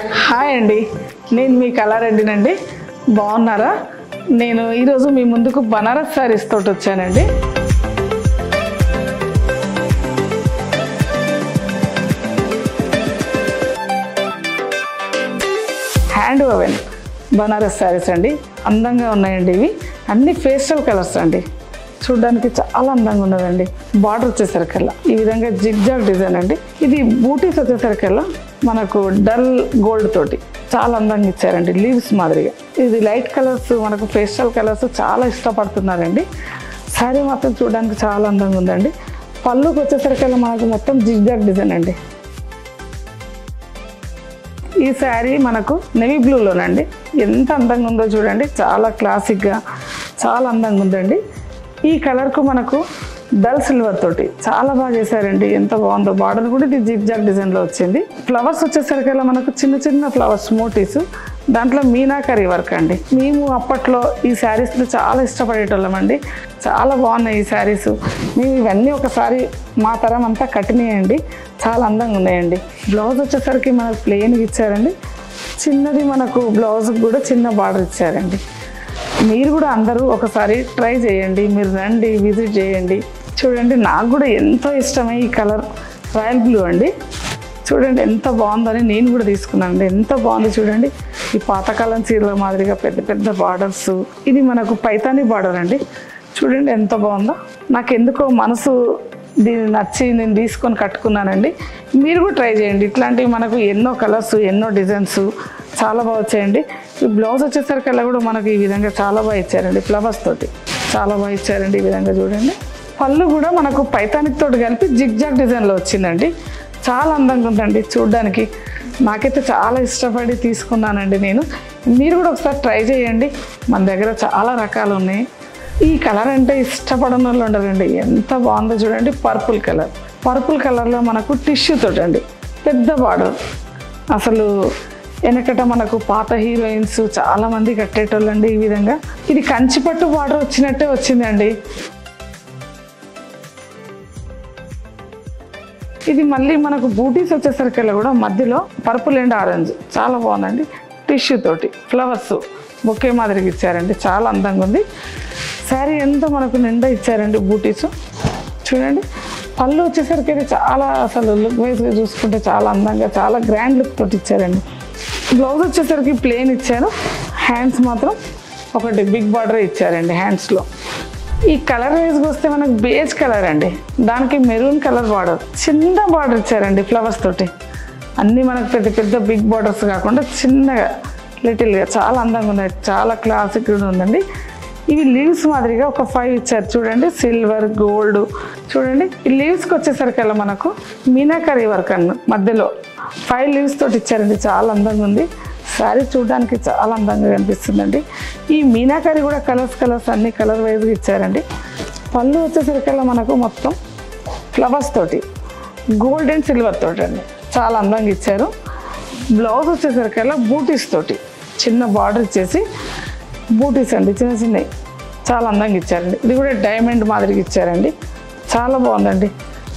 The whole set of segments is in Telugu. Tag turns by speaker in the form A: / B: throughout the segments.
A: హాయ్ అండి, నేను మీ కళారెడ్డినండి. బాగున్నారా? నేను ఈరోజు మీ ముందుకు బనారస్ శారీస్ తోటి వచ్చానండి. హ్యాండ్ ఓవెన్ బనారస్ శారీస్ అండి. అందంగా ఉన్నాయండి. ఇవి అన్ని పేస్టల్ కలర్స్ అండి. చూడడానికి చాలా అందంగా ఉన్నదండి. బార్డర్ వచ్చేసరికల్లా ఈ విధంగా జిగ్జాగ్ డిజైన్ అండి. ఇది బూటీస్ వచ్చేసరికల్లా మనకు డల్ గోల్డ్ తోటి చాలా అందంగా ఇచ్చారండి. లీవ్స్ మాదిరిగా ఇది లైట్ కలర్స్, మనకు పేస్టల్ కలర్స్ చాలా ఇష్టపడుతున్నారండి. శారీ మాత్రం చూడడానికి చాలా అందంగా ఉందండి. పళ్ళుకి వచ్చేసరికల్లా మనకు మొత్తం జిగ్జాగ్ డిజైన్ అండి. ఈ శారీ మనకు నెవీ బ్లూలోనండి. ఎంత అందంగా ఉందో చూడండి. చాలా క్లాసిక్గా చాలా అందంగా ఉందండి. ఈ కలర్కు మనకు డల్ సిల్వర్ తోటి చాలా బాగా చేశారండి. ఎంత బాగుందో. బార్డర్ కూడా ఇది జిగ్జాగ్ డిజైన్లో వచ్చింది. ఫ్లవర్స్ వచ్చేసరికల్లా మనకు చిన్న చిన్న ఫ్లవర్స్ మోటీస్, దాంట్లో మీనాకరీ వర్క్ అండి. మేము అప్పట్లో ఈ శారీస్ని చాలా ఇష్టపడేటోళ్ళం అండి. చాలా బాగున్నాయి ఈ శారీస్. మేము ఇవన్నీ ఒకసారి మా తరం అంతా కట్టినాయండి. చాలా అందంగా ఉన్నాయండి. బ్లౌజ్ వచ్చేసరికి మనకు ప్లెయిన్గా ఇచ్చారండి. చిన్నది మనకు బ్లౌజ్కి కూడా చిన్న బార్డర్ ఇచ్చారండి. మీరు కూడా అందరూ ఒకసారి ట్రై చేయండి. మీరు రండి, విజిట్ చేయండి. చూడండి, నాకు కూడా ఎంతో ఇష్టమే ఈ కలర్. రాయల్ బ్లూ అండి. చూడండి ఎంత బాగుందని నేను కూడా తీసుకున్నానండి. ఎంత బాగుంది చూడండి. ఈ పాతకాలం చీరల మాదిరిగా పెద్ద పెద్ద బార్డర్స్. ఇది మనకు పైతాని బార్డర్ అండి. చూడండి ఎంత బాగుందో. నాకు ఎందుకో మనసు దీన్ని నచ్చి నేను తీసుకొని కట్టుకున్నానండి. మీరు కూడా ట్రై చేయండి. ఇట్లాంటివి మనకు ఎన్నో కలర్స్, ఎన్నో డిజైన్స్ చాలా బాగా వచ్చాయండి. ఈ బ్లౌజ్ వచ్చేసరికల్లా కూడా మనకు ఈ విధంగా చాలా బాగా ఇచ్చారండి. ఫ్లవర్స్ తోటి చాలా బాగా ఇచ్చారండి. ఈ విధంగా చూడండి. పళ్ళు కూడా మనకు పైతానిక్ తోటి కలిపి జిగ్జాగ్ డిజైన్లో వచ్చిందండి. చాలా అందంగా ఉందండి చూడడానికి. నాకైతే చాలా ఇష్టపడి తీసుకున్నానండి నేను. మీరు కూడా ఒకసారి ట్రై చేయండి. మన దగ్గర చాలా రకాలు ఉన్నాయి. ఈ కలర్ అంటే ఇష్టపడని వాళ్ళు ఉండరండి. ఎంత బాగుందో చూడండి. Purple colour. పర్పుల్ కలర్లో మనకు టిష్యూ తోటి అండి. పెద్ద బార్డర్. అసలు వెనకట మనకు పాత హీరోయిన్స్ చాలామంది కట్టేటోళ్ళండి ఈ విధంగా. ఇది కంచిపట్టు బార్డర్ వచ్చినట్టే వచ్చిందండి. ఇది మళ్ళీ మనకు బూటీస్ వచ్చేసరికల్లా కూడా మధ్యలో పర్పుల్ అండ్ ఆరెంజ్ చాలా బాగుందండి. టిష్యూ తోటి ఫ్లవర్స్ బొకే మాదిరిగా ఇచ్చారండి. చాలా అందంగా ఉంది. శారీ ఎంత మనకు నిండా ఇచ్చారండి బూటీస్. చూడండి. పళ్ళు వచ్చేసరికి అయితే చాలా అసలు లుక్ వైజ్గా చూసుకుంటే చాలా అందంగా, చాలా గ్రాండ్ లుక్ తోటి ఇచ్చారండి. బ్లౌజ్ వచ్చేసరికి ప్లెయిన్ ఇచ్చారు. హ్యాండ్స్ మాత్రం ఒకటి బిగ్ బార్డర్ ఇచ్చారండి హ్యాండ్స్లో. ఈ కలర్ వైజ్గా వస్తే మనకు బేజ్ కలర్ అండి. దానికి మెరూన్ కలర్ బార్డర్, చిన్న బార్డర్ ఇచ్చారండి ఫ్లవర్స్ తోటి. అన్నీ మనకు పెద్ద పెద్ద బిగ్ బార్డర్స్ కాకుండా చిన్నగా లిటిల్గా చాలా అందంగా ఉన్నాయి. చాలా క్లాసిక్గా ఉందండి. ఇవి లీవ్స్ మాదిరిగా ఒక 5 ఇచ్చారు చూడండి. Silver, gold. చూడండి ఈ లీవ్స్కి వచ్చేసరికల్లా మనకు మీనాకరీ వర్క్ అన్న మధ్యలో 5 లీవ్స్ తోటి ఇచ్చారండి. చాలా అందంగా ఉంది. శారీ చూడడానికి చాలా అందంగా కనిపిస్తుందండి. ఈ మీనాకరీ కూడా కలర్స్ అన్ని కలర్ వైజ్గా ఇచ్చారండి. పళ్ళు వచ్చేసరికల్లా మనకు మొత్తం ఫ్లవర్స్ తోటి గోల్డ్ అండ్ సిల్వర్ తోటి అండి. చాలా అందంగా ఇచ్చారు. బ్లౌజ్ వచ్చేసరికల్లా బూటీస్ తోటి చిన్న బార్డర్ ఇచ్చేసి బూటీస్ అండి, చిన్న చిన్నవి చాలా అందంగా ఇచ్చారండి. ఇది కూడా డైమండ్ మాదిరిగా ఇచ్చారండి. చాలా బాగుందండి.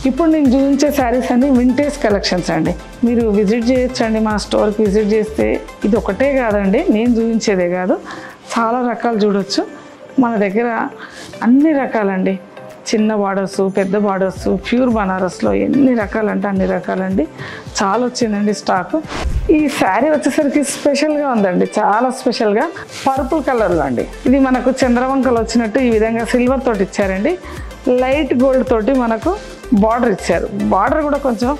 A: ఇప్పుడు నేను చూపించే శారీస్ అన్ని వింటేజ్ కలెక్షన్స్ అండి. మీరు విజిట్ చేయొచ్చండి. మా స్టోర్కి విజిట్ చేస్తే ఇది ఒకటే కాదండి, నేను చూపించేదే కాదు, చాలా రకాలు చూడొచ్చు. మన దగ్గర అన్ని రకాలండి. చిన్న బార్డర్స్, పెద్ద బార్డర్స్, ప్యూర్ బనారస్లో ఎన్ని రకాలంటే అన్ని రకాలండి. చాలా వచ్చిందండి స్టాకు. ఈ శారీ వచ్చేసరికి స్పెషల్గా ఉందండి. చాలా స్పెషల్గా పర్పుల్ కలర్లో అండి. ఇది మనకు చంద్రవంకలు వచ్చినట్టు ఈ విధంగా సిల్వర్ తోటి ఇచ్చారండి. లైట్ గోల్డ్ తోటి మనకు బార్డర్ ఇచ్చారు. బార్డర్ కూడా కొంచెం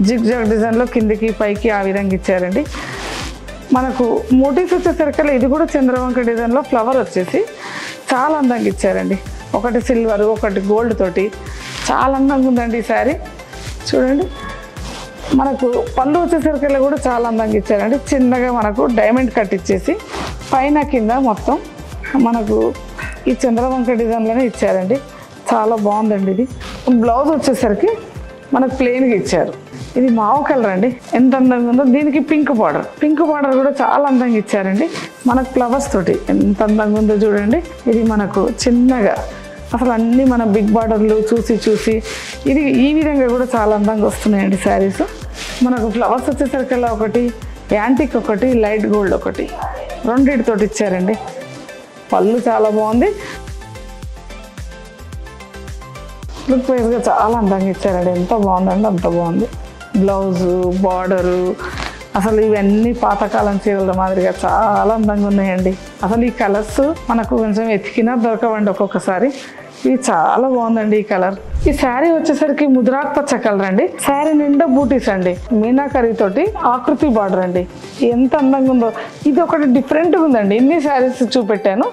A: జిగ్జాగ్ డిజైన్లో కిందికి పైకి ఆ విధంగా ఇచ్చారండి. మనకు మోటివ్స్ వచ్చేసరికి ఇది కూడా చంద్రవంక డిజైన్లో ఫ్లవర్ వచ్చేసి చాలా అందంగా ఇచ్చారండి. ఒకటి సిల్వర్, ఒకటి గోల్డ్ తోటి చాలా అందంగా ఉందండి ఈ శారీ. చూడండి. మనకు పళ్ళు వచ్చేసరికి కూడా చాలా అందంగా ఇచ్చారండి. చిన్నగా మనకు డైమండ్ కట్ ఇచ్చేసి పైన కింద మొత్తం మనకు ఈ చంద్రవంక డిజైన్లోనే ఇచ్చారండి. చాలా బాగుందండి. ఇది బ్లౌజ్ వచ్చేసరికి మనకు ప్లెయిన్గా ఇచ్చారు. ఇది మావ కలర్ అండి. ఎంత అందంగా ఉందో. దీనికి పింక్ బార్డర్ కూడా చాలా అందంగా ఇచ్చారండి. మనకు ఫ్లవర్స్ తోటి ఎంత అందంగా ఉందో చూడండి. ఇది మనకు చిన్నగా అసలు అన్నీ మన బిగ్ బార్డర్లు చూసి ఇది ఈ విధంగా కూడా చాలా అందంగా వస్తున్నాయండి శారీస్. మనకు ఫ్లవర్స్ వచ్చేసరికల్లా ఒకటి యాంటిక్ ఒకటి, లైట్ గోల్డ్ ఒకటి, రెండింటితోటి ఇచ్చారండి. పళ్ళు చాలా బాగుంది, లుక్ వైజ్గా చాలా అందంగా ఇచ్చారండి. ఎంత బాగుందండి అంత బాగుంది. బ్లౌజు, బార్డరు, అసలు ఇవన్నీ పాతకాలం చీరల మాదిరిగా చాలా అందంగా ఉన్నాయండి. అసలు ఈ కలర్స్ మనకు కొంచెం ఎతికినా దొరకవండి ఒక్కొక్కసారి. ఇది చాలా బాగుందండి ఈ కలర్. ఈ శారీ వచ్చేసరికి ముద్రాకు పచ్చ కలర్ అండి. శారీ నిండా బూటీస్ అండి, మీనాకరీ తోటి ఆకృతి బార్డర్ అండి. ఎంత అందంగా ఉందో. ఇది ఒకటి డిఫరెంట్గా ఉందండి. ఇన్ని శారీస్ చూపెట్టాను,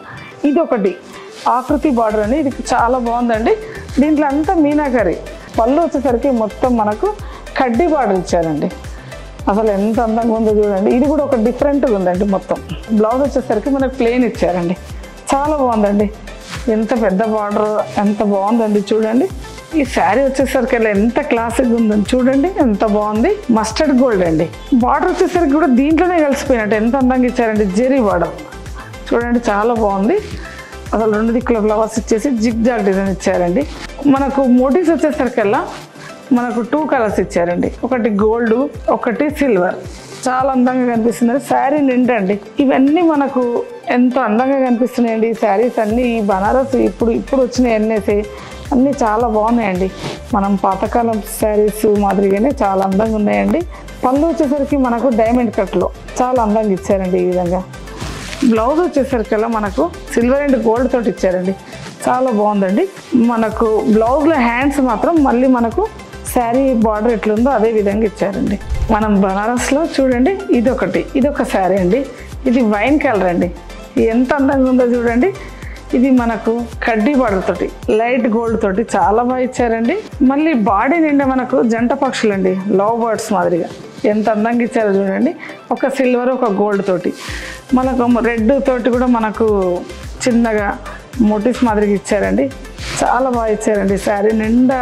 A: ఇది ఒకటి ఆకృతి బార్డర్ అండి. ఇది చాలా బాగుందండి. దీంట్లో అంతా మీనాకరీ. పళ్ళు వచ్చేసరికి మొత్తం మనకు కడ్డీ బార్డర్ ఇచ్చారండి. అసలు ఎంత అందంగా ఉందో చూడండి. ఇది కూడా ఒక డిఫరెంట్గా ఉందండి. మొత్తం బ్లౌజ్ వచ్చేసరికి మనకు ప్లెయిన్ ఇచ్చారండి. చాలా బాగుందండి. ఎంత పెద్ద బార్డర్, ఎంత బాగుందండి చూడండి. ఈ శారీ వచ్చేసరికి అలా ఎంత క్లాసిక్గా ఉందని చూడండి, ఎంత బాగుంది. మస్టర్డ్ గోల్డ్ అండి. బార్డర్ వచ్చేసరికి కూడా దీంట్లోనే కలిసిపోయినట్టు ఎంత అందంగా ఇచ్చారండి. జెరీ బార్డర్ చూడండి, చాలా బాగుంది. అసలు రెండు దిక్కుల ఫ్లవర్స్ ఇచ్చేసి జిగ్ జాగ్ డిజైన్ ఇచ్చారండి. మనకు మోటివ్స్ వచ్చేసరికల్లా మనకు 2 కలర్స్ ఇచ్చారండి. ఒకటి గోల్డ్, ఒకటి సిల్వర్. చాలా అందంగా కనిపిస్తుంది. శారీ నిండండి. ఇవన్నీ మనకు ఎంతో అందంగా కనిపిస్తున్నాయండి. ఈ శారీస్ అన్నీ ఈ బనారస్ ఇప్పుడు వచ్చినాయి అన్నీ చాలా బాగున్నాయండి. మనం పాతకాలం శారీస్ మాదిరిగానే చాలా అందంగా ఉన్నాయండి. పళ్ళు వచ్చేసరికి మనకు డైమండ్ కట్లో చాలా అందంగా ఇచ్చారండి. ఈ విధంగా బ్లౌజ్ వచ్చేసరికల్లా మనకు సిల్వర్ అండ్ గోల్డ్ తోటి ఇచ్చారండి. చాలా బాగుందండి. మనకు బ్లౌజ్లో హ్యాండ్స్ మాత్రం మళ్ళీ మనకు శారీ బార్డర్ ఎట్లుందో అదే విధంగా ఇచ్చారండి. మనం బనారస్లో చూడండి, ఇదొక శారీ అండి. ఇది వైన్ కలర్ అండి. ఎంత అందంగా ఉందో చూడండి. ఇది మనకు కడ్డీ బార్డర్ తోటి లైట్ గోల్డ్ తోటి చాలా బాగా ఇచ్చారండి. మళ్ళీ బాడీ నిండా మనకు జంట పక్షులు అండి, లవ్ బర్డ్స్ మాదిరిగా ఎంత అందంగా ఇచ్చారో చూడండి. ఒక సిల్వర్, ఒక గోల్డ్ తోటి, మనకు రెడ్ తోటి కూడా మనకు చిన్నగా మోటివ్స్ మాదిరిగా ఇచ్చారండి. చాలా బాగా ఇచ్చారండి. శారీ నిండా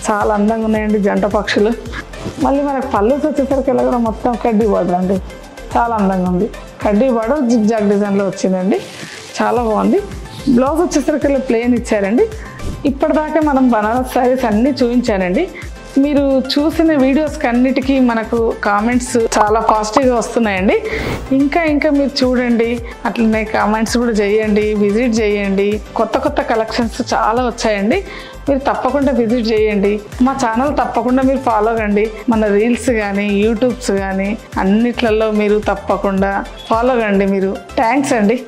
A: చాలా అందంగా ఉన్నాయండి జంట పక్షులు. మళ్ళీ మనకు పళ్ళు వచ్చేసరికి ఇలా కూడా మొత్తం కడ్డీ బార్డర్ అండి. చాలా అందంగా ఉంది. కడ్డీ బార్డర్ జిగ్ జాగ్ డిజైన్లో వచ్చిందండి. చాలా బాగుంది. బ్లౌజ్ వచ్చేసరికి ప్లెయిన్ ఇచ్చారండి. ఇప్పటిదాకా మనం బనారస్ శారీస్ అన్నీ చూపించానండి. మీరు చూసిన వీడియోస్కి అన్నిటికీ మనకు కామెంట్స్ చాలా పాజిటివ్గా వస్తున్నాయండి. ఇంకా మీరు చూడండి, అట్లనే కామెంట్స్ కూడా చేయండి, విజిట్ చేయండి. కొత్త కలెక్షన్స్ చాలా వచ్చాయండి. మీరు తప్పకుండా విజిట్ చేయండి. మా ఛానల్ తప్పకుండా మీరు ఫాలో కండి. మన రీల్స్ కానీ యూట్యూబ్స్ కానీ అన్నిట్లలో మీరు తప్పకుండా ఫాలో కండి. మీరు థ్యాంక్స్ అండి.